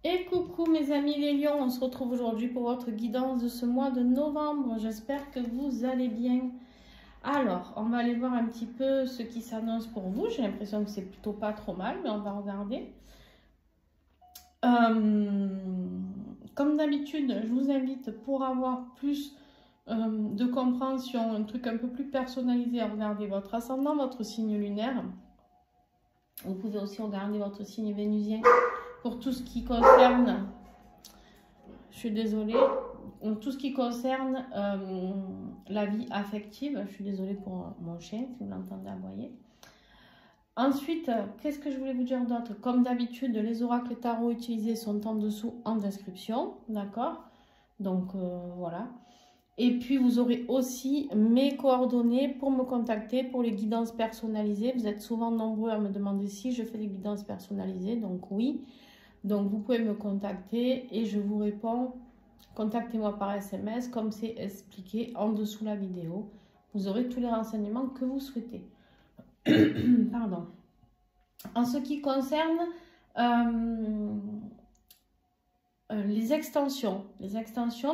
Et coucou mes amis les lions, on se retrouve aujourd'hui pour votre guidance de ce mois de novembre. J'espère que vous allez bien. Alors, on va aller voir un petit peu ce qui s'annonce pour vous. J'ai l'impression que c'est plutôt pas trop mal, mais on va regarder. Comme d'habitude, je vous invite pour avoir plus de compréhension, un truc un peu plus personnalisé, à regarder votre ascendant, votre signe lunaire. Vous pouvez aussi regarder votre signe vénusien. Pour tout ce qui concerne, je suis désolée, tout ce qui concerne la vie affective, je suis désolée pour mon chien, si vous l'entendez aboyer. Ensuite, qu'est-ce que je voulais vous dire d'autre? Comme d'habitude, les oracles tarot utilisés sont en dessous en description, d'accord? Donc voilà. Et puis vous aurez aussi mes coordonnées pour me contacter pour les guidances personnalisées. Vous êtes souvent nombreux à me demander si je fais des guidances personnalisées, donc oui. Donc, vous pouvez me contacter et je vous réponds. Contactez-moi par SMS, comme c'est expliqué en dessous de la vidéo. Vous aurez tous les renseignements que vous souhaitez. Pardon. En ce qui concerne les extensions,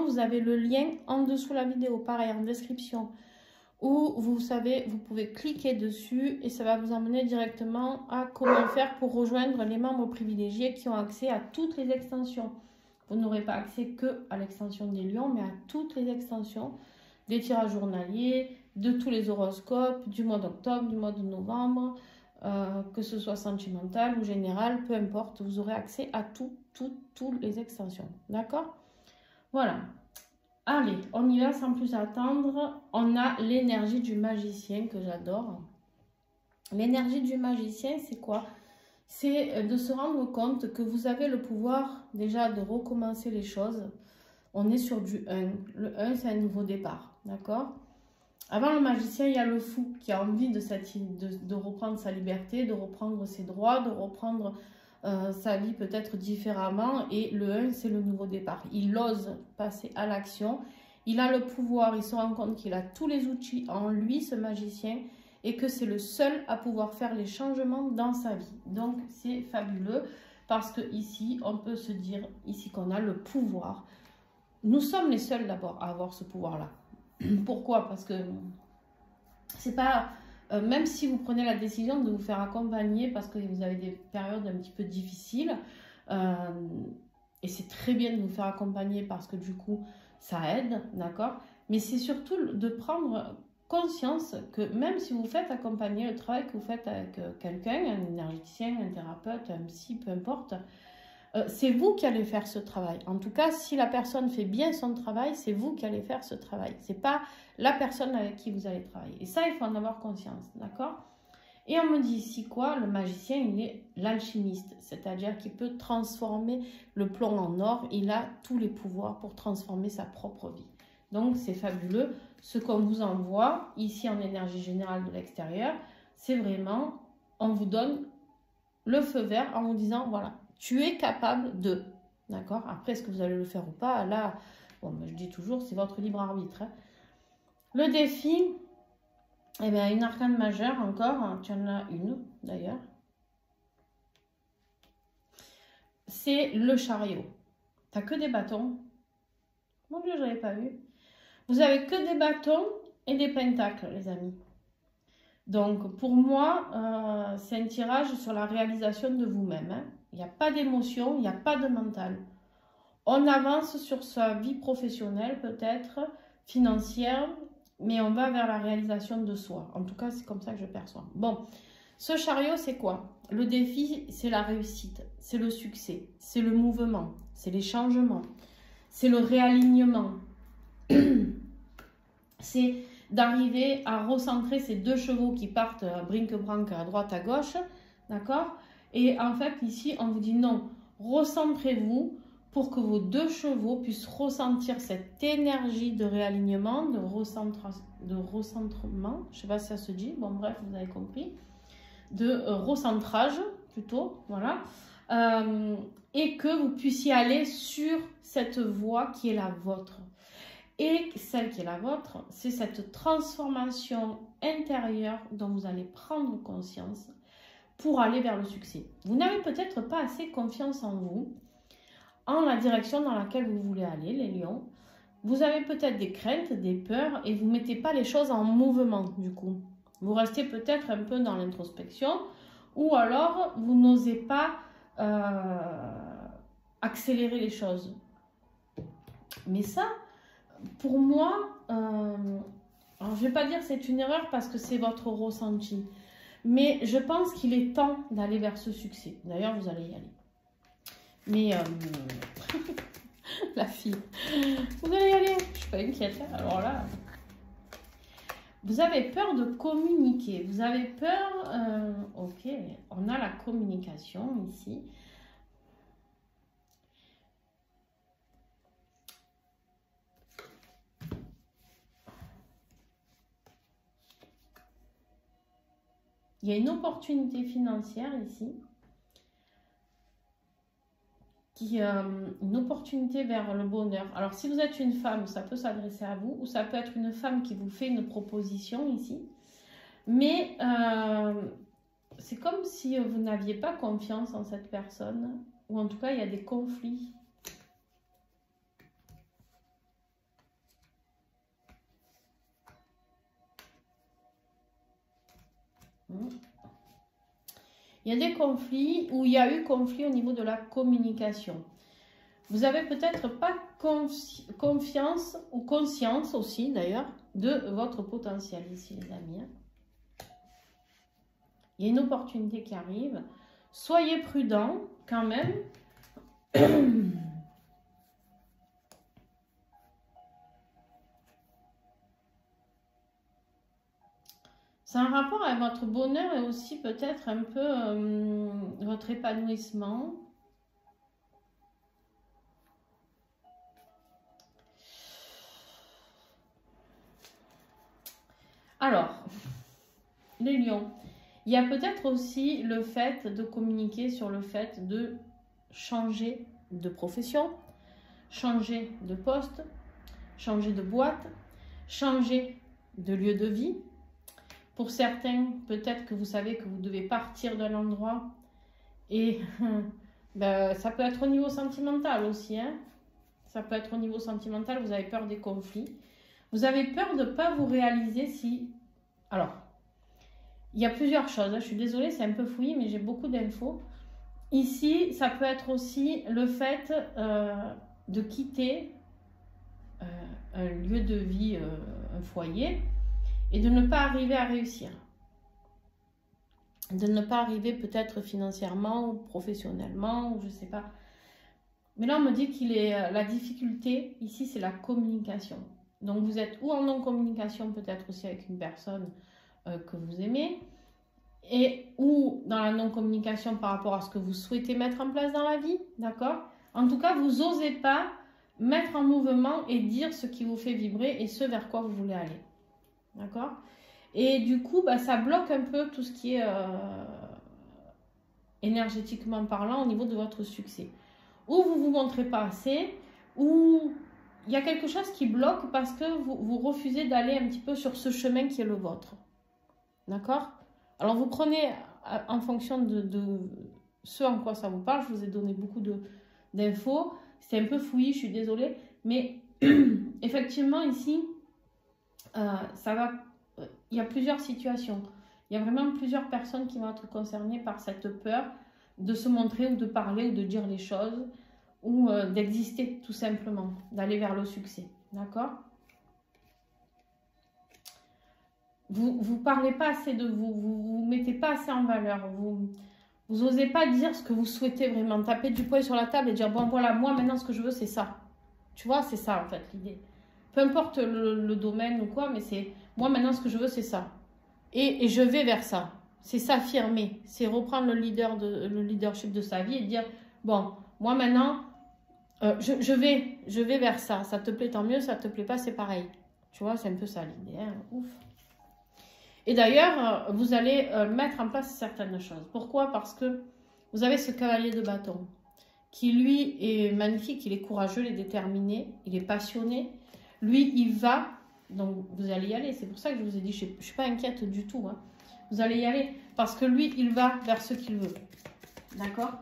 vous avez le lien en dessous de la vidéo, pareil, en description, où vous savez, vous pouvez cliquer dessus et ça va vous emmener directement à comment faire pour rejoindre les membres privilégiés qui ont accès à toutes les extensions. Vous n'aurez pas accès que à l'extension des lions, mais à toutes les extensions, des tirages journaliers, de tous les horoscopes, du mois d'octobre, du mois de novembre, que ce soit sentimental ou général, peu importe, vous aurez accès à toutes les extensions. D'accord? Voilà. Allez, on y va sans plus attendre. On a l'énergie du magicien que j'adore. L'énergie du magicien, c'est quoi? C'est de se rendre compte que vous avez le pouvoir déjà de recommencer les choses. On est sur du 1. Le 1, c'est un nouveau départ, d'accord? Avant le magicien, il y a le fou qui a envie de reprendre sa liberté, de reprendre ses droits, de reprendre sa vie peut-être différemment, et le 1 c'est le nouveau départ. Il ose passer à l'action, il a le pouvoir, il se rend compte qu'il a tous les outils en lui, ce magicien, et que c'est le seul à pouvoir faire les changements dans sa vie. Donc c'est fabuleux parce que ici on peut se dire ici qu'on a le pouvoir. Nous sommes les seuls d'abord à avoir ce pouvoir là. Pourquoi? Parce que c'est pas même si vous prenez la décision de vous faire accompagner parce que vous avez des périodes un petit peu difficiles, et c'est très bien de vous faire accompagner parce que du coup, ça aide, d'accord? Mais c'est surtout de prendre conscience que même si vous faites accompagner, le travail que vous faites avec quelqu'un, un énergéticien, un thérapeute, un psy, peu importe, c'est vous qui allez faire ce travail. En tout cas, si la personne fait bien son travail, c'est vous qui allez faire ce travail. Ce n'est pas la personne avec qui vous allez travailler. Et ça, il faut en avoir conscience, d'accord? Et on me dit ici quoi? Le magicien, il est l'alchimiste, c'est-à-dire qu'il peut transformer le plomb en or. Il a tous les pouvoirs pour transformer sa propre vie. Donc, c'est fabuleux. Ce qu'on vous envoie ici en énergie générale de l'extérieur, c'est vraiment, on vous donne le feu vert en vous disant, voilà, tu es capable de, d'accord? Après, est-ce que vous allez le faire ou pas? Là, bon, je dis toujours, c'est votre libre arbitre. Hein. Le défi, eh bien, une arcane majeure encore, hein, tu en as une d'ailleurs. C'est le chariot. Tu n'as que des bâtons. Mon Dieu, je n'avais pas vu. Vous avez que des bâtons et des pentacles, les amis. Donc, pour moi, c'est un tirage sur la réalisation de vous-même. Hein. Il n'y a pas d'émotion, il n'y a pas de mental. On avance sur sa vie professionnelle, peut-être, financière, mais on va vers la réalisation de soi. En tout cas, c'est comme ça que je perçois. Bon, ce chariot, c'est quoi? Le défi, c'est la réussite, c'est le succès, c'est le mouvement, c'est les changements, c'est le réalignement. C'est d'arriver à recentrer ces deux chevaux qui partent brinque-branque à droite à gauche, d'accord? Et en fait, ici, on vous dit non, recentrez-vous pour que vos deux chevaux puissent ressentir cette énergie de réalignement, de recentrement, je ne sais pas si ça se dit, bon bref, vous avez compris, de recentrage plutôt, voilà, et que vous puissiez aller sur cette voie qui est la vôtre. Et celle qui est la vôtre, c'est cette transformation intérieure dont vous allez prendre conscience pour aller vers le succès. Vous n'avez peut-être pas assez confiance en vous. en la direction dans laquelle vous voulez aller, les lions. Vous avez peut-être des craintes, des peurs et vous ne mettez pas les choses en mouvement du coup. Vous restez peut-être un peu dans l'introspection ou alors vous n'osez pas accélérer les choses. Mais ça, pour moi, alors je ne vais pas dire que c'est une erreur parce que c'est votre ressenti. Mais je pense qu'il est temps d'aller vers ce succès. D'ailleurs, vous allez y aller. Mais la fille, vous allez y aller. Je ne suis pas inquiète. Alors là, vous avez peur de communiquer. Vous avez peur... ok, on a la communication ici. Il y a une opportunité financière ici. Une opportunité vers le bonheur. Alors, si vous êtes une femme, ça peut s'adresser à vous, ou ça peut être une femme qui vous fait une proposition ici. Mais c'est comme si vous n'aviez pas confiance en cette personne, ou en tout cas, il y a des conflits. Il y a des conflits où il y a eu conflit au niveau de la communication. Vous avez peut-être pas confiance ou conscience aussi d'ailleurs de votre potentiel ici les amis. Il y a une opportunité qui arrive. Soyez prudents quand même. C'est un rapport avec votre bonheur et aussi peut-être un peu votre épanouissement. Alors, les lions, il y a peut-être aussi le fait de communiquer sur le fait de changer de profession, changer de poste, changer de boîte, changer de lieu de vie. Pour certains, peut-être que vous savez que vous devez partir d'un endroit et ben, ça peut être au niveau sentimental aussi. Hein. Ça peut être au niveau sentimental, vous avez peur des conflits. Vous avez peur de ne pas vous réaliser si... Alors, il y a plusieurs choses. Hein. Je suis désolée, c'est un peu fouillis, mais j'ai beaucoup d'infos. Ici, ça peut être aussi le fait de quitter un lieu de vie, un foyer, et de ne pas arriver à réussir. De ne pas arriver peut-être financièrement ou professionnellement, ou je ne sais pas. Mais là, on me dit qu'il est la difficulté, ici, c'est la communication. Donc, vous êtes ou en non-communication, peut-être aussi avec une personne que vous aimez, et ou dans la non-communication par rapport à ce que vous souhaitez mettre en place dans la vie, d'accord? En tout cas, vous n'osez pas mettre en mouvement et dire ce qui vous fait vibrer et ce vers quoi vous voulez aller. D'accord? Et du coup, bah, ça bloque un peu tout ce qui est énergétiquement parlant au niveau de votre succès. Ou vous ne vous montrez pas assez, ou il y a quelque chose qui bloque parce que vous refusez d'aller un petit peu sur ce chemin qui est le vôtre. D'accord? Alors, vous prenez en fonction de ce en quoi ça vous parle. Je vous ai donné beaucoup d'infos. C'est un peu fouillis, je suis désolée. Mais effectivement, ici... il y a plusieurs situations. Il y a vraiment plusieurs personnes qui vont être concernées par cette peur de se montrer ou de parler ou de dire les choses ou d'exister tout simplement, d'aller vers le succès. D'accord? Vous parlez pas assez de vous, vous mettez pas assez en valeur, vous osez pas dire ce que vous souhaitez vraiment, taper du poing sur la table et dire bon voilà, moi maintenant ce que je veux c'est ça. Tu vois, c'est ça en fait l'idée. Peu importe le domaine ou quoi, mais c'est moi maintenant ce que je veux c'est ça. Et je vais vers ça. C'est s'affirmer, c'est reprendre le leadership de sa vie et dire bon, moi maintenant je vais vers ça. Ça te plaît tant mieux, ça te plaît pas c'est pareil. Tu vois, c'est un peu ça l'idée. Hein. Ouf. Et d'ailleurs, vous allez mettre en place certaines choses. Pourquoi? Parce que vous avez ce cavalier de bâton qui, lui, est magnifique. Il est courageux, il est déterminé, il est passionné. Lui, il va, donc vous allez y aller. C'est pour ça que je vous ai dit, je ne suis pas inquiète du tout. Hein. Vous allez y aller parce que lui, il va vers ce qu'il veut. D'accord?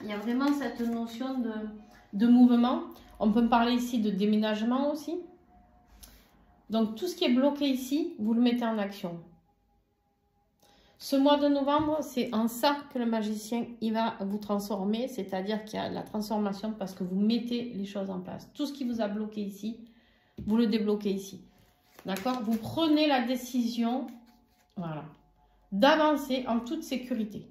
Il y a vraiment cette notion de mouvement. On peut me parler ici de déménagement aussi. Donc, tout ce qui est bloqué ici, vous le mettez en action. Ce mois de novembre, c'est en ça que le magicien, il va vous transformer. C'est-à-dire qu'il y a la transformation parce que vous mettez les choses en place. Tout ce qui vous a bloqué ici, vous le débloquez ici. D'accord? Vous prenez la décision, voilà, d'avancer en toute sécurité.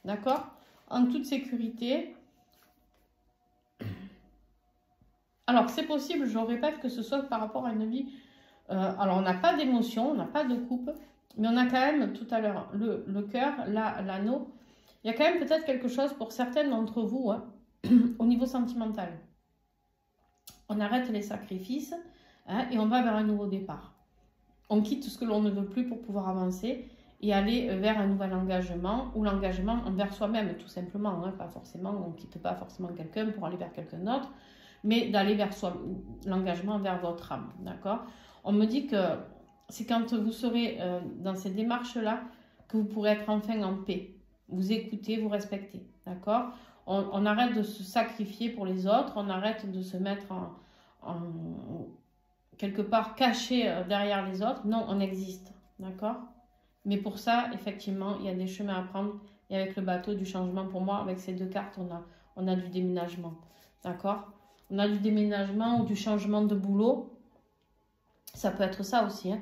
D'accord? En toute sécurité. Alors, c'est possible, je répète, que ce soit par rapport à une vie. Alors, on n'a pas d'émotion, on n'a pas de coupe, mais on a quand même, tout à l'heure, le cœur, l'anneau. Il y a quand même peut-être quelque chose pour certaines d'entre vous, hein, au niveau sentimental. On arrête les sacrifices, hein, et on va vers un nouveau départ. On quitte ce que l'on ne veut plus pour pouvoir avancer et aller vers un nouvel engagement, ou l'engagement envers soi-même, tout simplement. Hein, pas forcément, on ne quitte pas forcément quelqu'un pour aller vers quelqu'un d'autre, mais d'aller vers soi, l'engagement vers votre âme, d'accord? On me dit que c'est quand vous serez dans ces démarches-là que vous pourrez être enfin en paix. Vous écoutez, vous respectez, d'accord? On arrête de se sacrifier pour les autres, on arrête de se mettre quelque part caché derrière les autres. Non, on existe, d'accord? Mais pour ça, effectivement, il y a des chemins à prendre. Et avec le bateau du changement, pour moi, avec ces deux cartes, on a du déménagement, d'accord? On a du déménagement ou du changement de boulot. Ça peut être ça aussi, hein,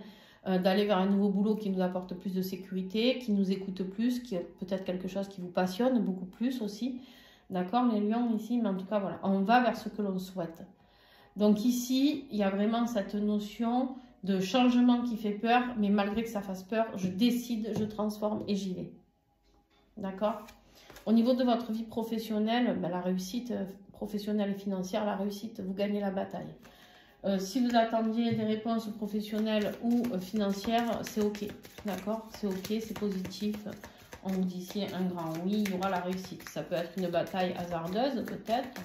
d'aller vers un nouveau boulot qui nous apporte plus de sécurité, qui nous écoute plus, qui est peut-être quelque chose qui vous passionne beaucoup plus aussi. D'accord, les lions ici, mais en tout cas, voilà, on va vers ce que l'on souhaite. Donc ici, il y a vraiment cette notion de changement qui fait peur, mais malgré que ça fasse peur, je décide, je transforme et j'y vais. D'accord? Au niveau de votre vie professionnelle, ben, la réussite professionnelle et financière, la réussite, vous gagnez la bataille. Si vous attendiez des réponses professionnelles ou financières, c'est OK. D'accord? C'est OK, c'est positif. On vous dit ici un grand oui, il y aura la réussite. Ça peut être une bataille hasardeuse, peut-être,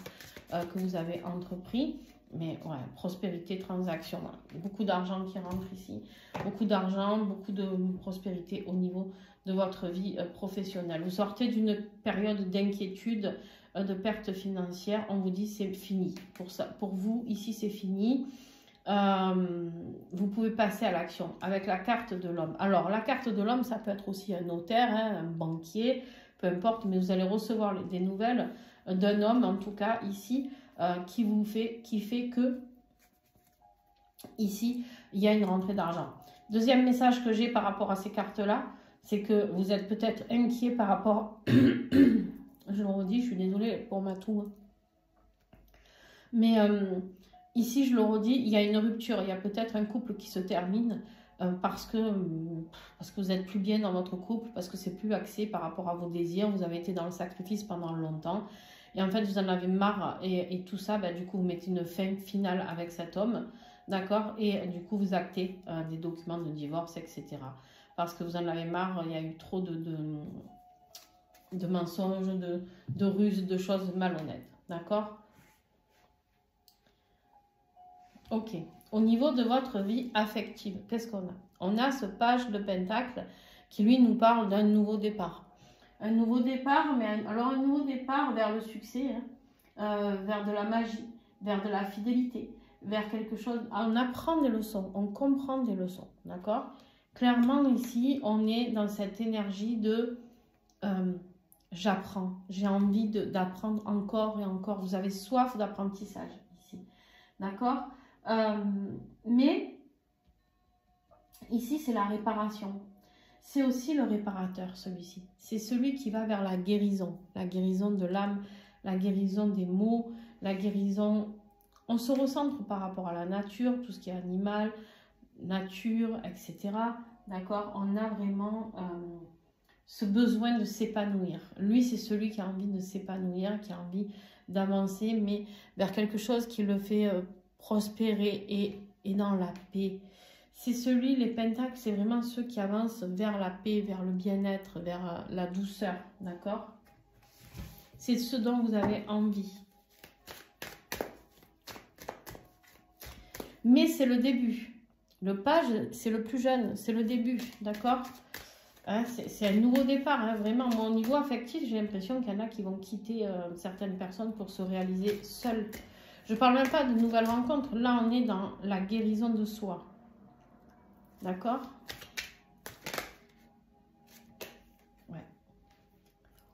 que vous avez entrepris. Mais ouais, prospérité, transaction. Beaucoup d'argent qui rentre ici. Beaucoup d'argent, beaucoup de prospérité au niveau de votre vie professionnelle. Vous sortez d'une période d'inquiétude, de perte financière. On vous dit c'est fini. Pour vous, ici, c'est fini. Vous pouvez passer à l'action avec la carte de l'homme. Alors, la carte de l'homme, ça peut être aussi un notaire, hein, un banquier, peu importe. Mais vous allez recevoir des nouvelles d'un homme, en tout cas, ici, qui fait que ici il y a une rentrée d'argent. Deuxième message que j'ai par rapport à ces cartes là, c'est que vous êtes peut-être inquiet par rapport je le redis, je suis désolée pour ma toux, mais ici je le redis, il y a une rupture, il y a peut-être un couple qui se termine parce que vous êtes plus bien dans votre couple, parce que c'est plus axé par rapport à vos désirs, vous avez été dans le sacrifice pendant longtemps. Et en fait, vous en avez marre et tout ça, bah, du coup, vous mettez une fin finale avec cet homme, d'accord? Et du coup, vous actez des documents de divorce, etc. Parce que vous en avez marre, il y a eu trop de mensonges, de ruses, de choses malhonnêtes, d'accord? Ok. Au niveau de votre vie affective, qu'est-ce qu'on a? On a ce page de Pentacle qui, lui, nous parle d'un nouveau départ. Un nouveau départ, mais alors un nouveau départ vers le succès, hein, vers de la magie, vers de la fidélité, vers quelque chose. On apprend des leçons, on comprend des leçons, d'accord? Clairement ici, on est dans cette énergie de j'apprends, j'ai envie d'apprendre encore et encore. Vous avez soif d'apprentissage ici, d'accord? Mais ici, c'est la réparation. C'est aussi le réparateur, celui-ci. C'est celui qui va vers la guérison de l'âme, la guérison des maux, la guérison... On se recentre par rapport à la nature, tout ce qui est animal, nature, etc. D'accord? On a vraiment ce besoin de s'épanouir. Lui, c'est celui qui a envie de s'épanouir, qui a envie d'avancer, mais vers quelque chose qui le fait prospérer et dans la paix. C'est celui, les pentacles, c'est vraiment ceux qui avancent vers la paix, vers le bien-être, vers la douceur, d'accord? C'est ce dont vous avez envie. Mais c'est le début. Le page, c'est le plus jeune, c'est le début, d'accord? Hein, c'est un nouveau départ, hein, vraiment. Moi, au niveau affectif, j'ai l'impression qu'il y en a qui vont quitter certaines personnes pour se réaliser seules. Je ne parle même pas de nouvelles rencontres. Là, on est dans la guérison de soi. D'accord? Ouais.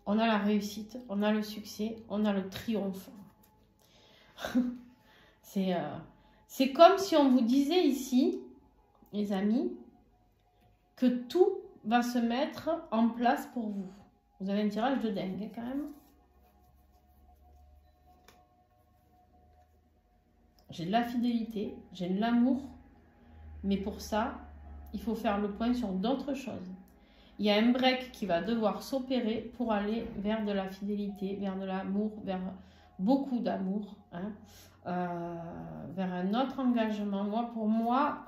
On a la réussite, on a le succès, on a le triomphe. C'est comme si on vous disait ici, les amis, que tout va se mettre en place pour vous. Vous avez un tirage de dingue, hein, quand même. J'ai de la fidélité, j'ai de l'amour, mais pour ça, il faut faire le point sur d'autres choses. Il y a un break qui va devoir s'opérer pour aller vers de la fidélité, vers de l'amour, vers beaucoup d'amour, hein, vers un autre engagement. Moi, pour moi,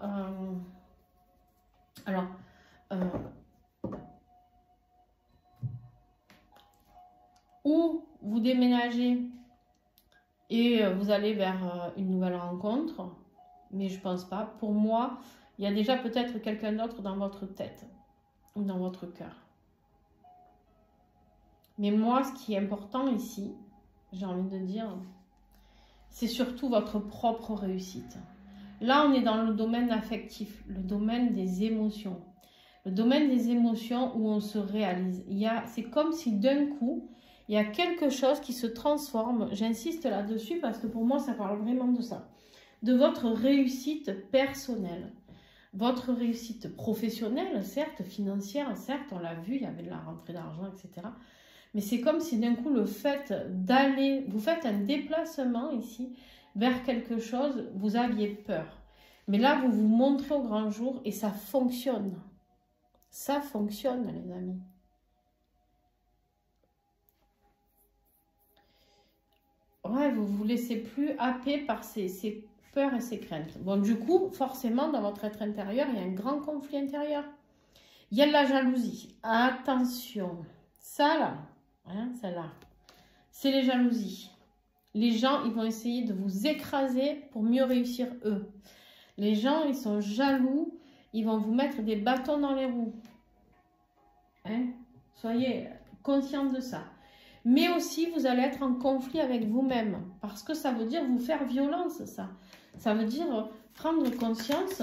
ou vous déménagez et vous allez vers une nouvelle rencontre, mais je pense pas. Pour moi, il y a déjà peut-être quelqu'un d'autre dans votre tête ou dans votre cœur. Mais moi, ce qui est important ici, j'ai envie de dire, c'est surtout votre propre réussite. Là, on est dans le domaine affectif, le domaine des émotions. Le domaine des émotions où on se réalise. C'est comme si d'un coup, il y a quelque chose qui se transforme. J'insiste là-dessus parce que pour moi, ça parle vraiment de ça. De votre réussite personnelle. Votre réussite professionnelle, certes, financière, certes, on l'a vu, il y avait de la rentrée d'argent, etc. Mais c'est comme si d'un coup, le fait d'aller, vous faites un déplacement ici vers quelque chose, vous aviez peur. Mais là, vous vous montrez au grand jour et ça fonctionne. Ça fonctionne, les amis. Ouais, vous ne vous laissez plus happer par ces peurs et ces craintes. Bon, du coup, forcément, dans votre être intérieur, il y a un grand conflit intérieur. Il y a de la jalousie. Attention. Ça, là, hein, celle-là, c'est les jalousies. Les gens, ils vont essayer de vous écraser pour mieux réussir eux. Les gens, ils sont jaloux. Ils vont vous mettre des bâtons dans les roues. Hein? Soyez conscients de ça. Mais aussi, vous allez être en conflit avec vous-même. Parce que ça veut dire vous faire violence, ça. Ça veut dire prendre conscience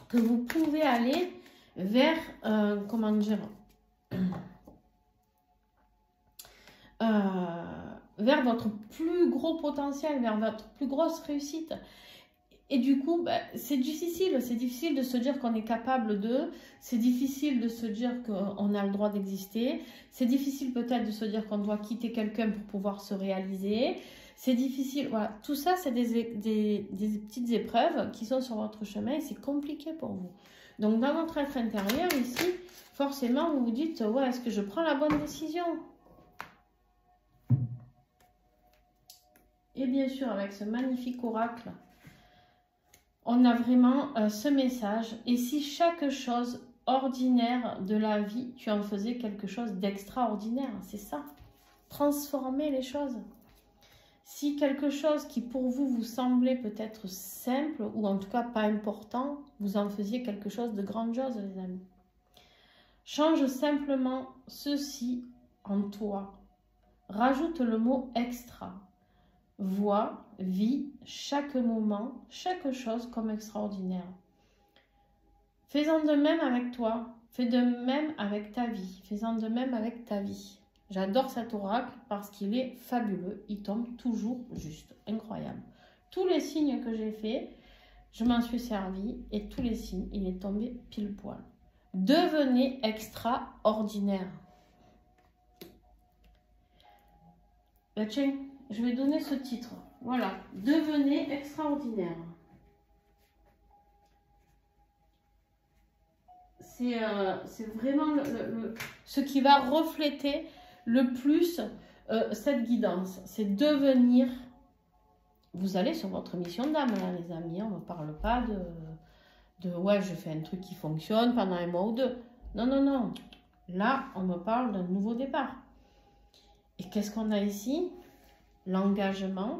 que vous pouvez aller vers, comment dire, vers votre plus gros potentiel, vers votre plus grosse réussite. Et du coup, c'est difficile de se dire qu'on est capable de, c'est difficile de se dire qu'on a le droit d'exister, c'est difficile peut-être de se dire qu'on doit quitter quelqu'un pour pouvoir se réaliser, c'est difficile, voilà, tout ça c'est des petites épreuves qui sont sur votre chemin et c'est compliqué pour vous. Donc dans votre être intérieur ici, forcément vous vous dites, ouais, est-ce que je prends la bonne décision? Et bien sûr, avec ce magnifique oracle, on a vraiment ce message. Et si chaque chose ordinaire de la vie, tu en faisais quelque chose d'extraordinaire, c'est ça. Transformer les choses. Si quelque chose qui pour vous vous semblait peut-être simple, ou en tout cas pas important, vous en faisiez quelque chose de grandiose, les amis. Change simplement ceci en toi. Rajoute le mot extra. Vois, vis chaque moment, chaque chose comme extraordinaire. Fais-en de même avec toi, fais de même avec ta vie, fais-en de même avec ta vie. J'adore cet oracle parce qu'il est fabuleux, il tombe toujours juste, incroyable. Tous les signes que j'ai faits, je m'en suis servi et tous les signes, il est tombé pile poil. Devenez extraordinaire. Ben tiens, je vais donner ce titre. Voilà, devenez extraordinaire. C'est vraiment ce qui va refléter le plus cette guidance. C'est devenir... Vous allez sur votre mission d'âme, là, les amis. On ne me parle pas de ouais, je fais un truc qui fonctionne pendant un mois ou deux. Non, non, non. Là, on me parle d'un nouveau départ. Et qu'est-ce qu'on a ici? L'engagement,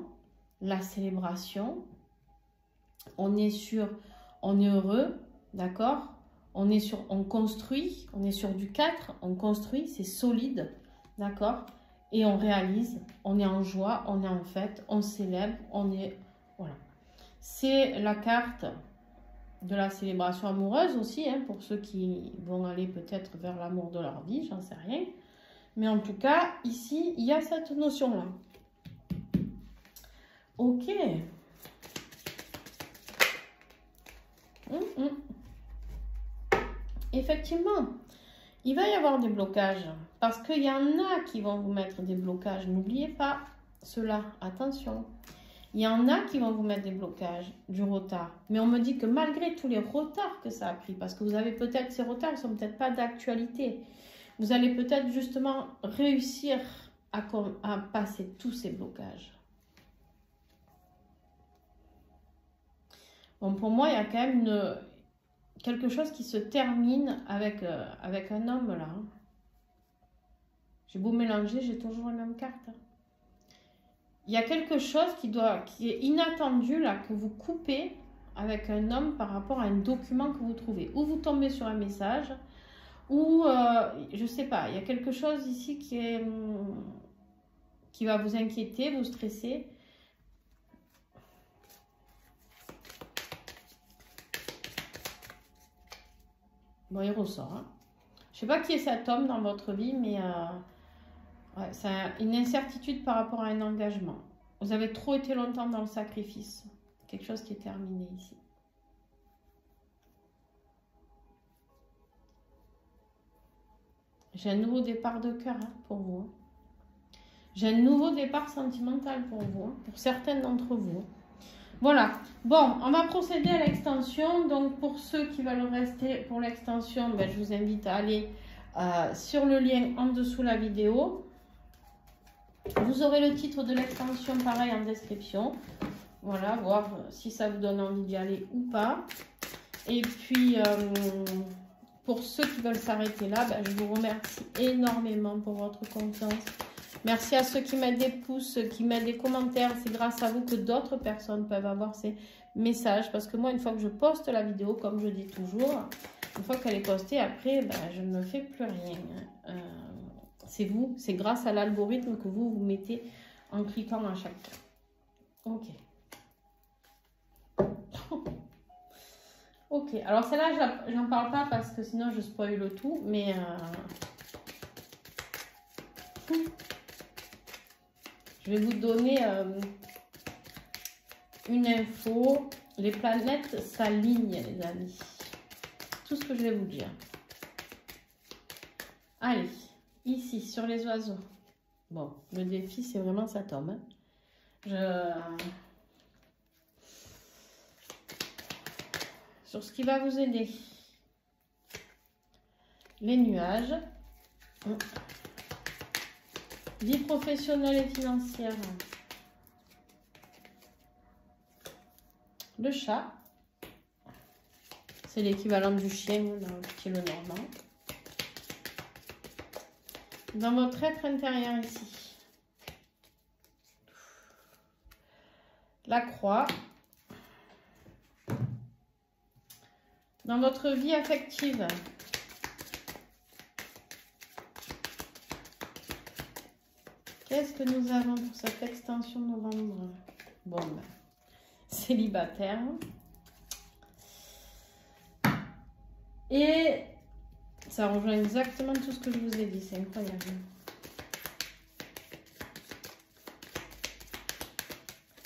la célébration. On est heureux, d'accord? on construit, on est sur du 4, on construit, c'est solide, d'accord? Et on réalise, on est en joie, on est en fête, on célèbre, on est... Voilà. C'est la carte de la célébration amoureuse aussi, hein, pour ceux qui vont aller peut-être vers l'amour de leur vie, j'en sais rien. Mais en tout cas, ici, il y a cette notion-là. Ok. Effectivement, il va y avoir des blocages. Parce qu'il y en a qui vont vous mettre des blocages. N'oubliez pas cela. Attention. Il y en a qui vont vous mettre des blocages, du retard. Mais on me dit que malgré tous les retards que ça a pris, parce que vous avez peut-être ces retards, ils ne sont peut-être pas d'actualité. Vous allez peut-être justement réussir à passer tous ces blocages. Bon, pour moi, il y a quand même quelque chose qui se termine avec un homme là. J'ai beau mélanger, j'ai toujours la même carte. Il y a quelque chose qui est inattendu là, que vous coupez avec un homme par rapport à un document que vous trouvez. Ou vous tombez sur un message, ou je sais pas, il y a quelque chose ici qui va vous inquiéter, vous stresser. Bon, il ressort. Hein. Je sais pas qui est cet homme dans votre vie, mais ouais, c'est une incertitude par rapport à un engagement. Vous avez trop été longtemps dans le sacrifice. Quelque chose qui est terminé ici. J'ai un nouveau départ de cœur hein, pour vous. J'ai un nouveau départ sentimental pour vous, hein, pour certaines d'entre vous. Voilà. Bon, on va procéder à l'extension. Donc, pour ceux qui veulent rester pour l'extension, ben, je vous invite à aller sur le lien en dessous la vidéo. Vous aurez le titre de l'extension pareil en description. Voilà, voir si ça vous donne envie d'y aller ou pas. Et puis, pour ceux qui veulent s'arrêter là, ben, je vous remercie énormément pour votre confiance. Merci à ceux qui mettent des pouces, qui mettent des commentaires. C'est grâce à vous que d'autres personnes peuvent avoir ces messages. Parce que moi, une fois que je poste la vidéo, comme je dis toujours, une fois qu'elle est postée, après, ben, je ne fais plus rien. C'est vous, c'est grâce à l'algorithme que vous mettez en cliquant à chaque fois. Ok. Ok, alors celle-là, j'en parle pas parce que sinon je spoil le tout, mais... je vais vous donner une info. Les planètes s'alignent, les amis. Tout ce que je vais vous dire. Allez, ici, sur les oiseaux. Bon, le défi, c'est vraiment ça tombe. Hein. Sur ce qui va vous aider. Les nuages. Vie professionnelle et financière. Le chat. C'est l'équivalent du chien dans le style normand. Dans votre être intérieur ici. La croix. Dans votre vie affective. Qu'est-ce que nous avons pour cette extension novembre? Bon, ben, célibataire. Et ça rejoint exactement tout ce que je vous ai dit. C'est incroyable.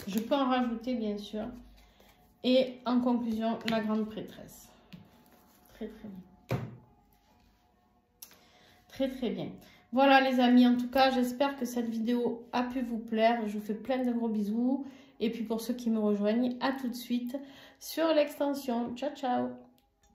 Je peux en rajouter, bien sûr. Et en conclusion, la grande prêtresse. Très, très bien. Très, très bien. Voilà les amis, en tout cas, j'espère que cette vidéo a pu vous plaire. Je vous fais plein de gros bisous. Et puis pour ceux qui me rejoignent, à tout de suite sur l'extension. Ciao, ciao!